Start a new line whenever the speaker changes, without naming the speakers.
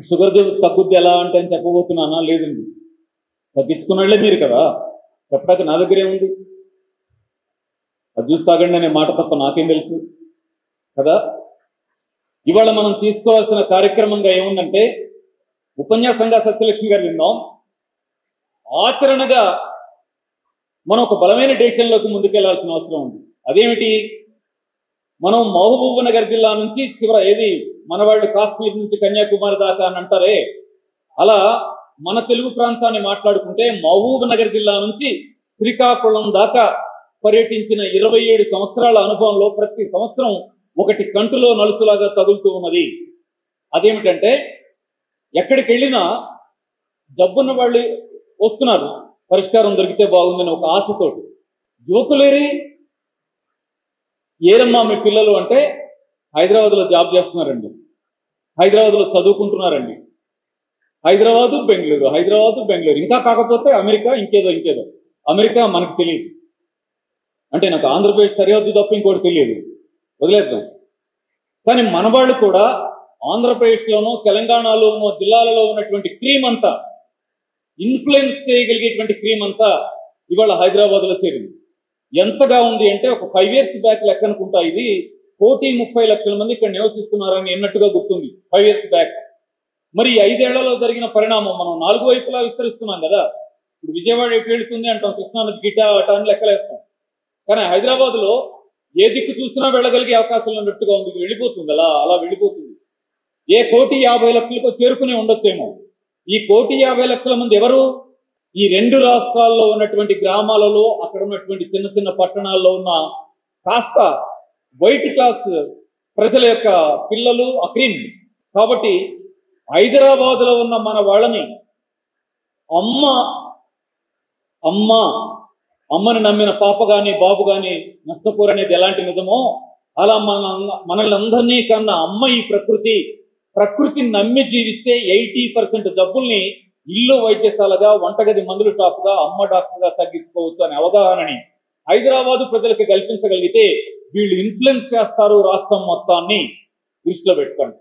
Sugar తగ్గుద్ది ఎలా అంటే అని చెప్పబోతున్నానా? లేదండి. తగ్గించుకున్నాళ్లే మీరు కదా, చెప్పడానికి నా దగ్గర ఏముంది? అది చూసి తాగండి అనే మాట తప్ప నాకేం తెలుసు కదా. ఇవాళ మనం తీసుకోవాల్సిన కార్యక్రమంగా ఏముందంటే, ఉపన్యాసంగా సత్యలక్ష్మి గారు విన్నాం, ఆచరణగా మనం ఒక బలమైన డెసిషన్లోకి ముందుకెళ్లాల్సిన అవసరం ఉంది. అదేమిటి? మనం మహబూబ్ నగర్ జిల్లా నుంచి ఏది మన వాళ్ళు కాశ్మీర్ నుంచి కన్యాకుమారి దాకా అని అంటారే, అలా మన తెలుగు ప్రాంతాన్ని మాట్లాడుకుంటే మహబూబ్ నగర్ జిల్లా నుంచి శ్రీకాకుళం దాకా పర్యటించిన 27 సంవత్సరాల అనుభవంలో ప్రతి సంవత్సరం ఒకటి కంటులో నలుసులాగా తగులుతూ ఉన్నది. అదేమిటంటే, ఎక్కడికి వెళ్ళినా జబ్బున్న వాళ్ళు వస్తున్నారు, పరిష్కారం దొరికితే బాగుందని ఒక ఆశతోటి. యువకులేరి ఏరమ్మా మీ పిల్లలు అంటే హైదరాబాద్లో జాబ్ చేస్తున్నారండి, హైదరాబాద్లో చదువుకుంటున్నారండి. హైదరాబాదు బెంగళూరు, ఇంకా కాకపోతే అమెరికా, ఇంకేదో. అమెరికా మనకు తెలియదు అంటే, నాకు ఆంధ్రప్రదేశ్ సరిహద్దు తప్ప ఇంకోటి తెలియదు, వదిలేద్దాం. కానీ మన వాళ్ళు కూడా ఆంధ్రప్రదేశ్లోనో తెలంగాణలోనో జిల్లాలలో ఉన్నటువంటి క్రీమ్ అంతా, ఇన్ఫ్లుయెన్స్ చేయగలిగేటువంటి క్రీమ్ అంతా ఇవాళ హైదరాబాద్లో చేరింది. ఎంతగా ఉంది అంటే, ఒక 5 years బ్యాక్ లెక్క అనుకుంటా, ఇది 1,30,00,000 మంది ఇక్కడ నివసిస్తున్నారని ఎన్నట్టుగా గుర్తుంది 5 years బ్యాక్. మరి 5 ఏళ్లలో జరిగిన పరిణామం, మనం 4 వైపులా విస్తరిస్తున్నాం కదా. ఇప్పుడు విజయవాడ ఎటు వెళుతుంది అంటాం, కృష్ణానది గిట అట అని లెక్కలేస్తాం. కానీ హైదరాబాద్లో ఏ దిక్కు చూసినా వెళ్ళగలిగే అవకాశం ఉన్నట్టుగా ఉంది. వెళ్ళిపోతుంది, అలా వెళ్ళిపోతుంది. ఏ 1,50,00,000 చేరుకుని ఉండొచ్చేమో. ఈ 1,50,00,000 మంది ఎవరు? ఈ 2 రాష్ట్రాల్లో ఉన్నటువంటి గ్రామాలలో, అక్కడ ఉన్నటువంటి చిన్న చిన్న పట్టణాల్లో ఉన్న కాస్త వైట్ క్లాస్ ప్రజల యొక్క పిల్లలు, అక్రీమ్. కాబట్టి హైదరాబాద్లో ఉన్న మన వాళ్ళని అమ్మని నమ్మిన పాప గాని బాబు గాని నష్టపోరనేది ఎలాంటి నిజమో, అలా మనల్ని అందరినీ కన్నా అమ్మ ఈ ప్రకృతిని నమ్మి జీవిస్తే 80% జబ్బుల్ని ఇల్లు వైద్యశాలగా, వంటగది మందుల షాపుగా, అమ్మ డాక్టర్గా తగ్గించుకోవచ్చు అనే అవగాహనని హైదరాబాదు ప్రజలకు కల్పించగలిగితే వీళ్ళు ఇన్ఫ్లుయెన్స్ చేస్తారు రాష్ట్రం మొత్తాన్ని. దృష్టిలో పెట్టుకోండి.